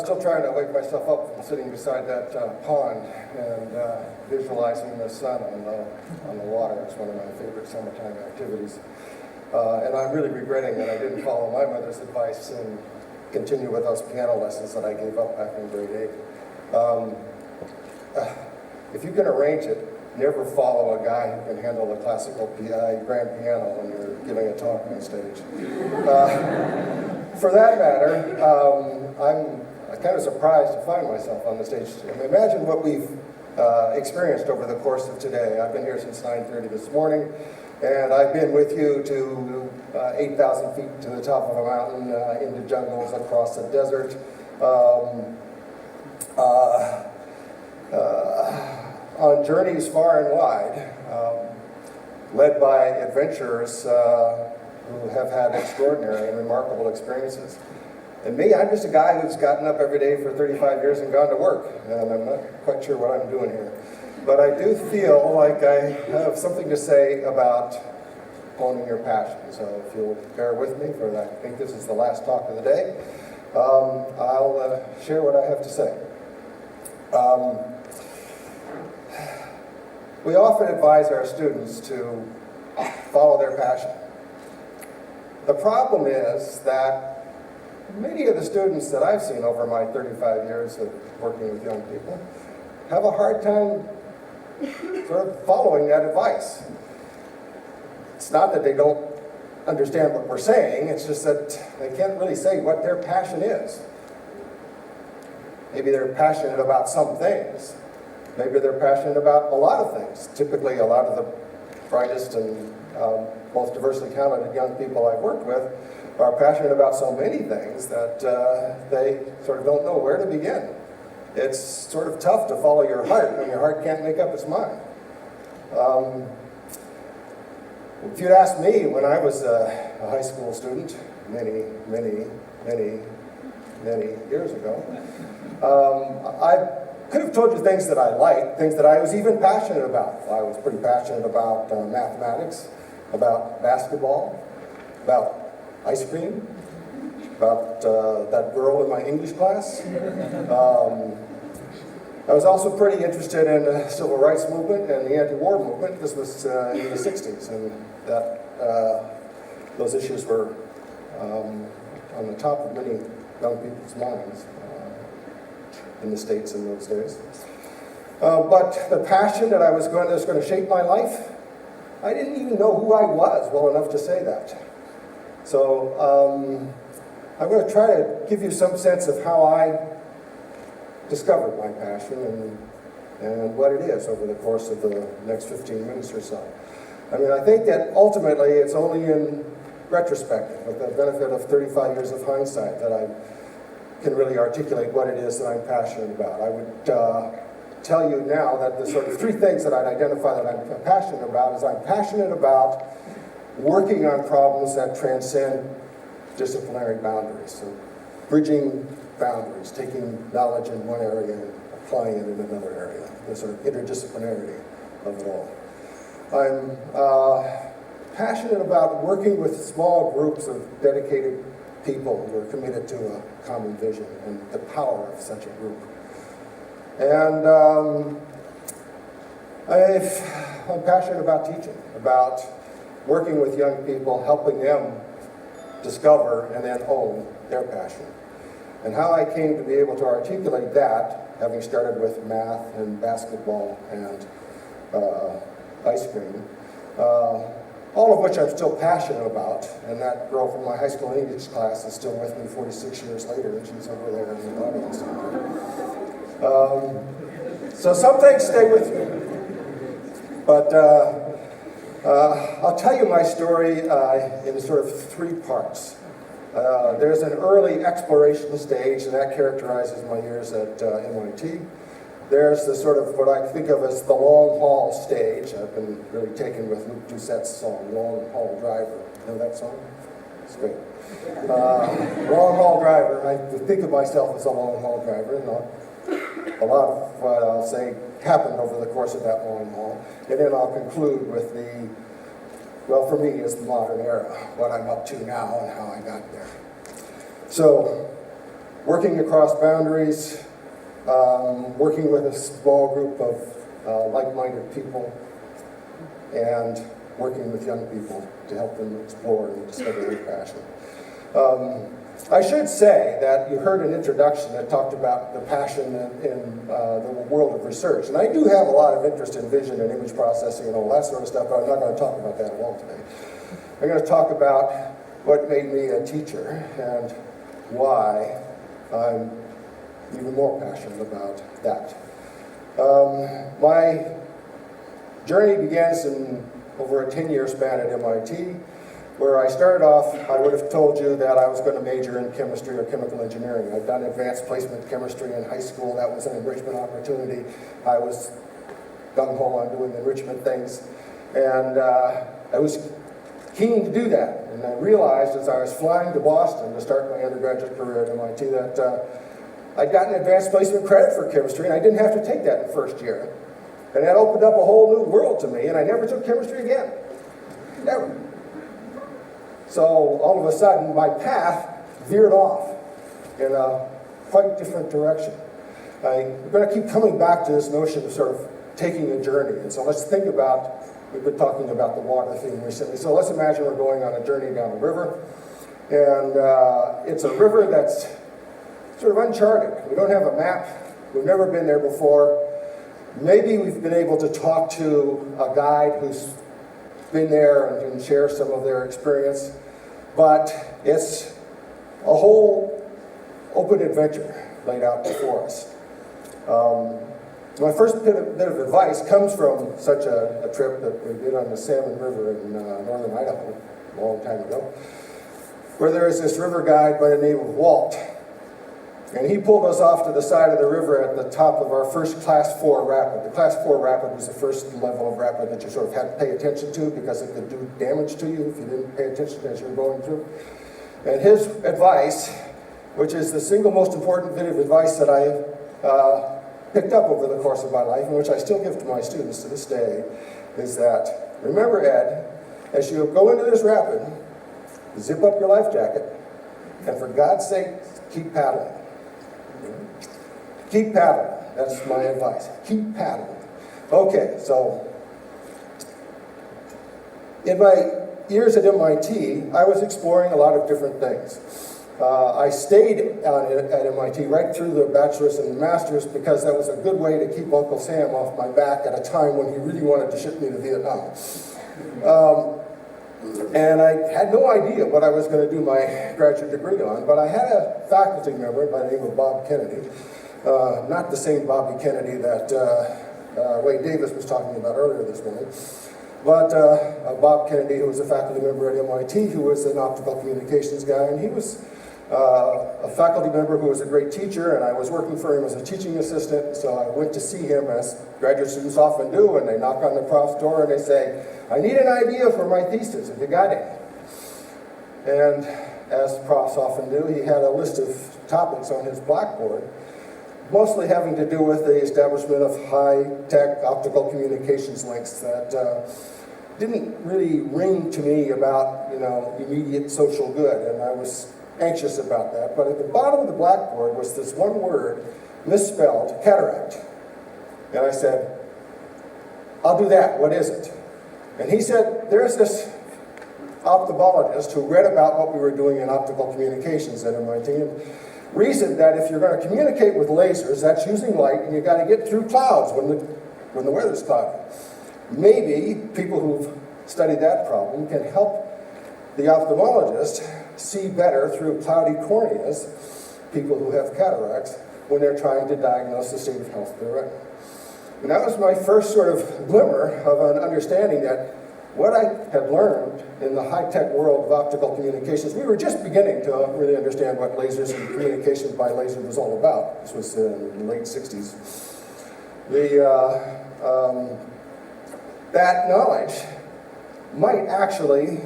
was still trying to wake myself up from sitting beside that pond and visualizing the sun on the water. It's one of my favorite summertime activities. And I'm really regretting that I didn't follow my mother's advice and continue with those piano lessons that I gave up back in grade 8. If you can arrange it, never follow a guy who can handle the classical grand piano when you're giving a talk on stage. For that matter, I'm kind of surprised to find myself on the stage. Imagine what we've experienced over the course of today. I've been here since 9:30 this morning, and I've been with you to 8,000 feet to the top of a mountain, into jungles, across a desert, on journeys far and wide, led by adventurers who have had extraordinary and remarkable experiences. And me, I'm just a guy who's gotten up every day for 35 years and gone to work, and I'm not quite sure what I'm doing here. But I do feel like I have something to say about owning your passion. So if you'll bear with me, for I think this is the last talk of the day, I'll share what I have to say. We often advise our students to follow their passion. The problem is that many of the students that I've seen over my 35 years of working with young people have a hard time sort of following that advice. It's not that they don't understand what we're saying, it's just that they can't really say what their passion is. Maybe they're passionate about some things. Maybe they're passionate about a lot of things. Typically, a lot of the brightest and most diversely talented young people I've worked with are passionate about so many things that they sort of don't know where to begin. It's sort of tough to follow your heart when your heart can't make up its mind. If you'd asked me when I was a high school student, many years ago, I could have told you things that I liked, things that I was even passionate about. I was pretty passionate about mathematics, about basketball, about ice cream, about that girl in my English class. I was also pretty interested in the civil rights movement and the anti-war movement. This was in the 60s, and those issues were on the top of many young people's minds in the States in those days. But the passion that was going to shape my life, I didn't even know who I was well enough to say that. So I'm going to try to give you some sense of how I discovered my passion and what it is over the course of the next 15 minutes or so. I mean, I think that ultimately it's only in retrospect, with the benefit of 35 years of hindsight, that I can really articulate what it is that I'm passionate about. I would tell you now that the sort of three things that I'd identify that I'm passionate about is I'm passionate about working on problems that transcend disciplinary boundaries. So bridging boundaries, taking knowledge in one area and applying it in another area, the sort of interdisciplinarity of it all. I'm passionate about working with small groups of dedicated people who are committed to a common vision and the power of such a group. And I'm passionate about teaching, about working with young people, helping them discover and then own their passion. And how I came to be able to articulate that, having started with math and basketball and ice cream, all of which I'm still passionate about, and that girl from my high school English class is still with me 46 years later, and she's over there in the audience. So some things stay with you. But I'll tell you my story in sort of three parts. There's an early exploration stage, and that characterizes my years at MIT. There's the sort of what I think of as the long haul stage. I've been really taken with Luke Doucet's song, Long Haul Driver. You know that song? It's great. Long haul driver. I think of myself as a long haul driver, and a lot of what I'll say happened over the course of that long haul. And then I'll conclude with the, well, for me, is the modern era, what I'm up to now and how I got there. So, working across boundaries, working with a small group of like-minded people, and working with young people to help them explore and discover their passion. I should say that you heard an introduction that talked about the passion in the world of research. And I do have a lot of interest in vision and image processing and all that sort of stuff, but I'm not going to talk about that at all today. I'm going to talk about what made me a teacher and why I'm even more passionate about that. My journey begins in over a 10-year span at MIT, where I started off, I would have told you that I was going to major in chemistry or chemical engineering. I'd done advanced placement chemistry in high school. That was an enrichment opportunity. I was gung-ho on doing enrichment things. And I was keen to do that. And I realized as I was flying to Boston to start my undergraduate career at MIT that I'd gotten advanced placement credit for chemistry, and I didn't have to take that in the first year. And that opened up a whole new world to me, and I never took chemistry again. Never. So all of a sudden, my path veered off in a quite different direction. I'm going to keep coming back to this notion of sort of taking a journey. And so let's think about, we've been talking about the water theme recently. So let's imagine we're going on a journey down a river. And it's a river that's sort of uncharted. We don't have a map. We've never been there before. Maybe we've been able to talk to a guide who's been there and can share some of their experience, but it's a whole open adventure laid out before us. My first bit of advice comes from such a trip that we did on the Salmon River in northern Idaho a long time ago, where there is this river guide by the name of Walt. And he pulled us off to the side of the river at the top of our first Class 4 rapid. The Class 4 rapid was the first level of rapid that you sort of had to pay attention to because it could do damage to you if you didn't pay attention as you were going through. And his advice, which is the single most important bit of advice that I picked up over the course of my life, and which I still give to my students to this day, is that, remember, Ed, as you go into this rapid, zip up your life jacket, and for God's sake, keep paddling. Keep paddling. That's my advice. Keep paddling. Okay, so in my years at MIT, I was exploring a lot of different things. I stayed at MIT right through the bachelor's and master's because that was a good way to keep Uncle Sam off my back at a time when he really wanted to ship me to Vietnam. And I had no idea what I was going to do my graduate degree on, but I had a faculty member by the name of Bob Kennedy, not the same Bobby Kennedy that Wade Davis was talking about earlier this morning, but Bob Kennedy, who was a faculty member at MIT, who was an optical communications guy, and he was a faculty member who was a great teacher, and I was working for him as a teaching assistant, so I went to see him as graduate students often do, and they knock on the prof's door and they say, I need an idea for my thesis, if you got it. And as profs often do, he had a list of topics on his blackboard, mostly having to do with the establishment of high-tech optical communications links that didn't really ring to me about, immediate social good, and I was anxious about that. But at the bottom of the blackboard was this one word, misspelled, cataract. And I said, I'll do that, what is it? And he said, there's this ophthalmologist who read about what we were doing in optical communications at MIT and reasoned that if you're going to communicate with lasers, that's using light, and you've got to get through clouds when the weather's cloudy. Maybe people who've studied that problem can help the ophthalmologist see better through cloudy corneas, people who have cataracts, when they're trying to diagnose the state of health of their retina. And that was my first sort of glimmer of an understanding that what I had learned in the high-tech world of optical communications, we were just beginning to really understand what lasers and communications by laser was all about. This was in the late 60s. That knowledge might actually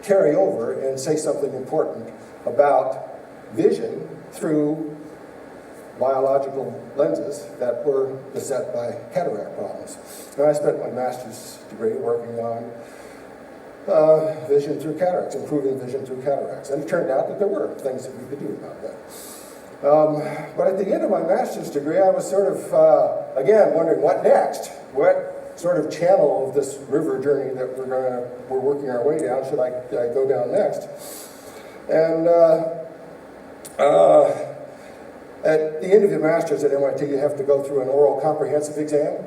carry over and say something important about vision through biological lenses that were beset by cataract problems. And I spent my master's degree working on vision through cataracts, improving vision through cataracts. And it turned out that there were things that we could do about that. But at the end of my master's degree, I was sort of, again, wondering what next? What sort of channel of this river journey that we're working our way down should I go down next? And at the end of your master's at MIT, you have to go through an oral comprehensive exam.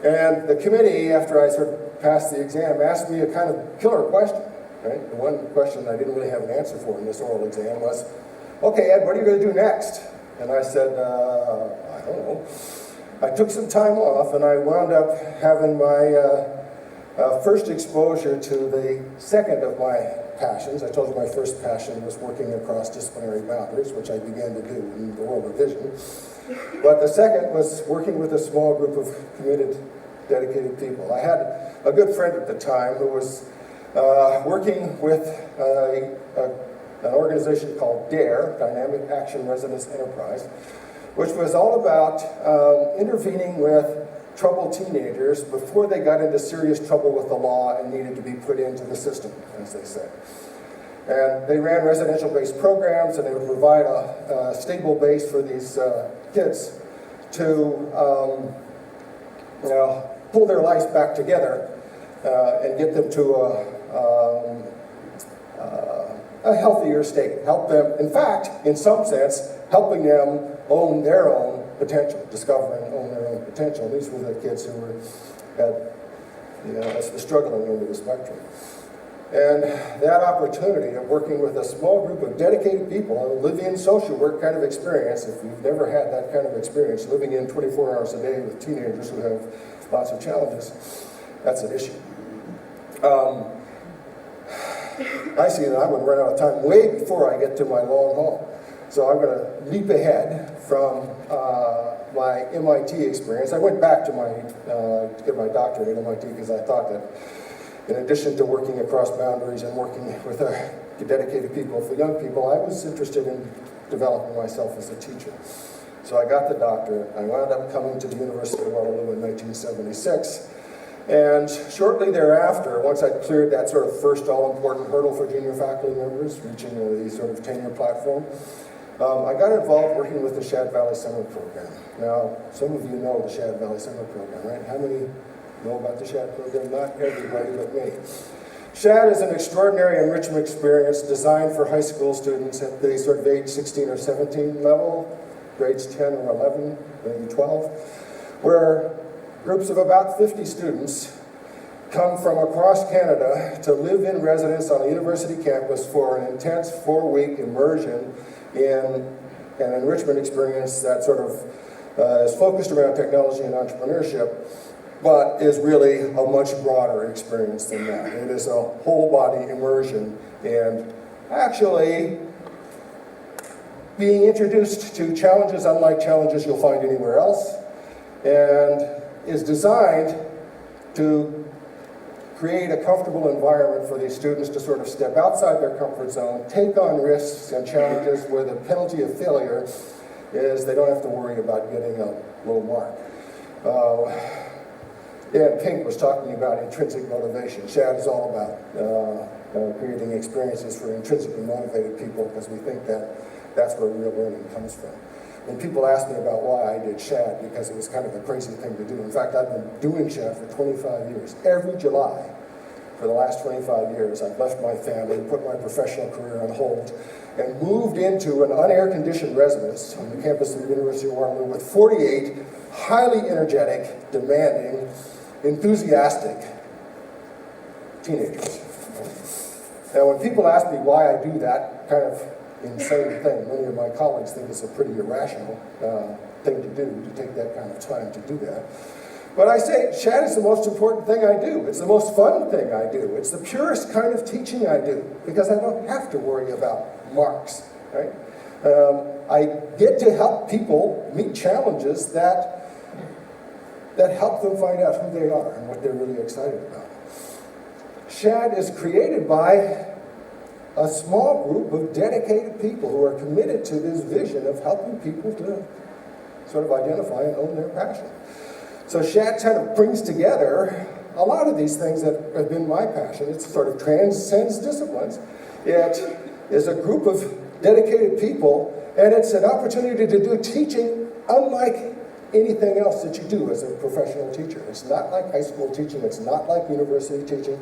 And the committee, after I sort of passed the exam, asked me a kind of killer question. Right? The one question I didn't really have an answer for in this oral exam was, okay, Ed, what are you going to do next? And I said, I don't know. I took some time off, and I wound up having my first exposure to the second of my passions. I told you my first passion was working across disciplinary boundaries, which I began to do in the world of vision. But the second was working with a small group of committed, dedicated people. I had a good friend at the time who was working with an organization called DARE, Dynamic Action Resonance Enterprise, which was all about intervening with troubled teenagers before they got into serious trouble with the law and needed to be put into the system, as they say. And they ran residential-based programs, and they would provide a stable base for these kids to pull their lives back together and get them to a healthier state. Help them, in fact, in some sense, helping them own their own potential, discover and own their own potential. These were the kids who were at the struggling end of the spectrum. And that opportunity of working with a small group of dedicated people, a live-in social work kind of experience, if you've never had that kind of experience, living in 24 hours a day with teenagers who have lots of challenges, that's an issue. I see that I'm going to run out of time way before I get to my long haul. So I'm going to leap ahead from my MIT experience. I went back to get my doctorate at MIT because I thought that in addition to working across boundaries and working with dedicated people, for young people, I was interested in developing myself as a teacher. So I got the doctorate. I wound up coming to the University of Waterloo in 1976. And shortly thereafter, once I'd cleared that sort of first all-important hurdle for junior faculty members, reaching the sort of tenure platform, I got involved working with the Shad Valley Summer Program. Now, some of you know the Shad Valley Summer Program, right? How many know about the Shad program? Not everybody but me. Shad is an extraordinary enrichment experience designed for high school students at the sort of age 16 or 17 level, grades 10 or 11, maybe 12, where groups of about 50 students come from across Canada to live in residence on a university campus for an intense 4-week immersion in an enrichment experience that sort of is focused around technology and entrepreneurship, but is really a much broader experience than that. It is a whole body immersion and actually being introduced to challenges unlike challenges you'll find anywhere else, and is designed to create a comfortable environment for these students to sort of step outside their comfort zone, take on risks and challenges where the penalty of failure is they don't have to worry about getting a low mark. Dan Pink was talking about intrinsic motivation. Shad is all about creating experiences for intrinsically motivated people because we think that that's where real learning comes from. And people ask me about why I did Shad, because it was kind of a crazy thing to do. In fact, I've been doing Shad for 25 years. Every July for the last 25 years, I've left my family, put my professional career on hold, and moved into an unair-conditioned residence on the campus of the University of Waterloo with 48 highly energetic, demanding, enthusiastic teenagers. Now, when people ask me why I do that kind of insane thing, many of my colleagues think it's a pretty irrational thing to do, to take that kind of time to do that. But I say, Shad is the most important thing I do. It's the most fun thing I do. It's the purest kind of teaching I do, because I don't have to worry about marks, right? I get to help people meet challenges that help them find out who they are and what they're really excited about. Shad is created by a small group of dedicated people who are committed to this vision of helping people to sort of identify and own their passion. So Shad kind of brings together a lot of these things that have been my passion. It sort of transcends disciplines. It is a group of dedicated people, and it's an opportunity to do teaching unlike anything else that you do as a professional teacher. It's not like high school teaching, it's not like university teaching.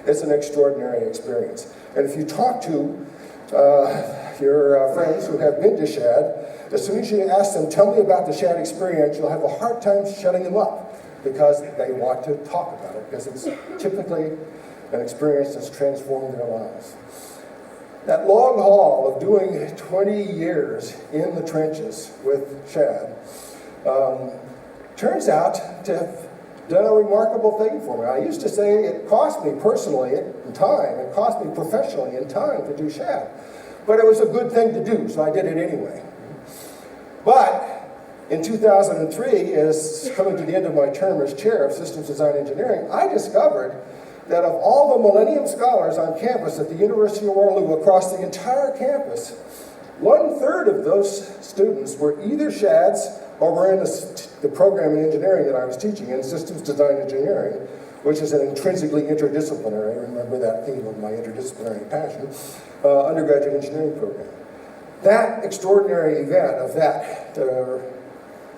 It's an extraordinary experience. And if you talk to your friends who have been to Shad, as soon as you ask them, tell me about the Shad experience, you'll have a hard time shutting them up because they want to talk about it, because it's typically an experience that's transformed their lives. That long haul of doing 20 years in the trenches with Shad turns out to have done a remarkable thing for me. I used to say it cost me personally in time, it cost me professionally in time to do Shad, but it was a good thing to do, so I did it anyway. But in 2003, as coming to the end of my term as chair of Systems Design Engineering, I discovered that of all the Millennium Scholars on campus at the University of Waterloo, across the entire campus, 1/3 of those students were either Shads or were in the program in engineering that I was teaching in Systems Design Engineering, which is an intrinsically interdisciplinary, remember that theme of my interdisciplinary passion, undergraduate engineering program. That extraordinary event of that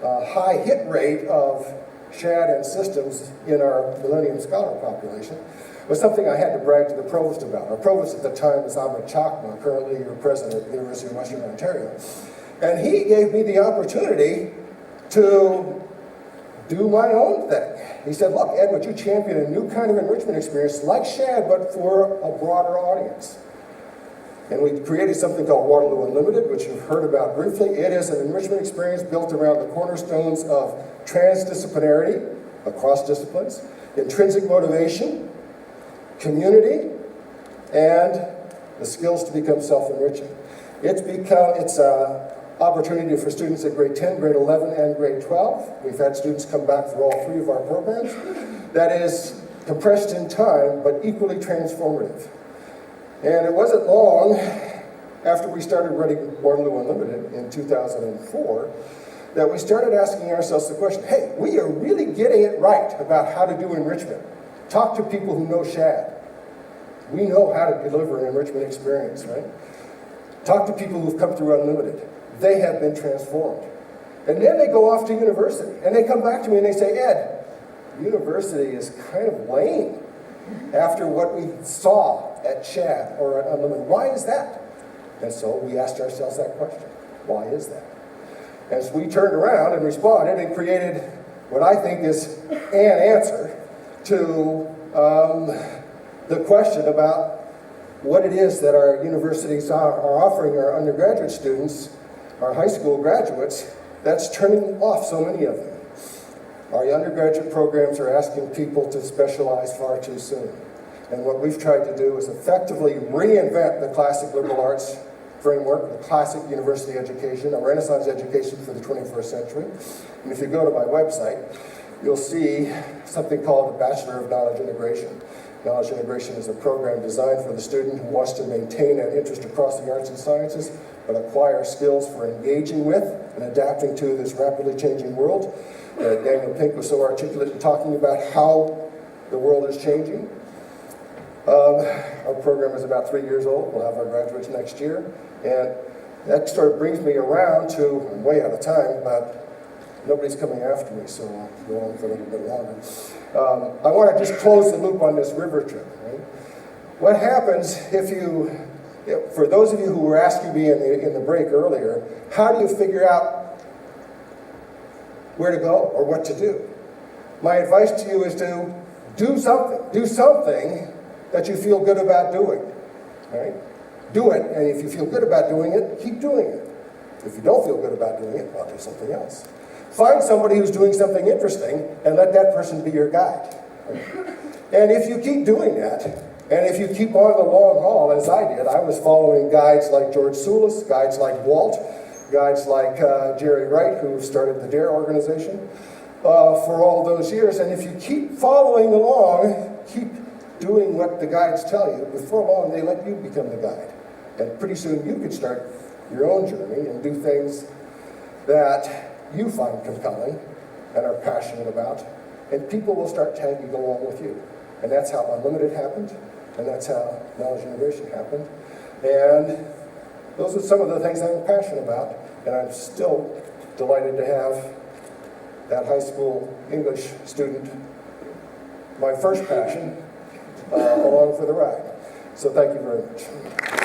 high hit rate of Shad and systems in our Millennium Scholar population was something I had to brag to the provost about. Our provost at the time was Ahmed Chakma, currently your president at the University of Western Ontario. And he gave me the opportunity to do my own thing. He said, look, Ed, would you champion a new kind of enrichment experience like Shad, but for a broader audience? And we created something called Waterloo Unlimited, which you've heard about briefly. It is an enrichment experience built around the cornerstones of transdisciplinarity across disciplines, intrinsic motivation, community, and the skills to become self-enriching. It's an opportunity for students at grade 10, grade 11, and grade 12. We've had students come back for all 3 of our programs. That is compressed in time, but equally transformative. And it wasn't long after we started running Waterloo Unlimited in 2004 that we started asking ourselves the question, hey, we are really getting it right about how to do enrichment. Talk to people who know Shad. We know how to deliver an enrichment experience, right? Talk to people who've come through Unlimited. They have been transformed. And then they go off to university, and they come back to me and they say, Ed, university is kind of lame after what we saw at Shad or at Unlimited. Why is that? And so we asked ourselves that question. Why is that? As we turned around and responded and created what I think is an answer to the question about what it is that our universities are offering our undergraduate students, our high school graduates, that's turning off so many of them. Our undergraduate programs are asking people to specialize far too soon. And what we've tried to do is effectively reinvent the classic liberal arts framework, the classic university education, a Renaissance education for the 21st century. And if you go to my website, you'll see something called the Bachelor of Knowledge Integration. Knowledge integration is a program designed for the student who wants to maintain an interest across the arts and sciences, but acquire skills for engaging with and adapting to this rapidly changing world. Daniel Pink was so articulate in talking about how the world is changing. Our program is about 3 years old. We'll have our graduates next year. And that sort of brings me around to, I'm way out of time, but nobody's coming after me, so I'll go on for a little bit longer. I want to just close the loop on this river trip. Right? What happens for those of you who were asking me in the break earlier, how do you figure out where to go or what to do? My advice to you is to do something. Do something that you feel good about doing. Right? Do it, and if you feel good about doing it, keep doing it. If you don't feel good about doing it, well, do something else. Find somebody who's doing something interesting and let that person be your guide. And if you keep doing that, and if you keep on the long haul, as I did, I was following guides like George Soulis, guides like Walt, guides like Jerry Wright, who started the DARE organization, for all those years. And if you keep following along, keep doing what the guides tell you, before long they let you become the guide. And pretty soon you could start your own journey and do things that you find compelling and are passionate about and people will start tagging along with you. And that's how Unlimited happened, and that's how knowledge integration happened. And those are some of the things I'm passionate about, and I'm still delighted to have that high school English student, my first passion, along for the ride. So thank you very much.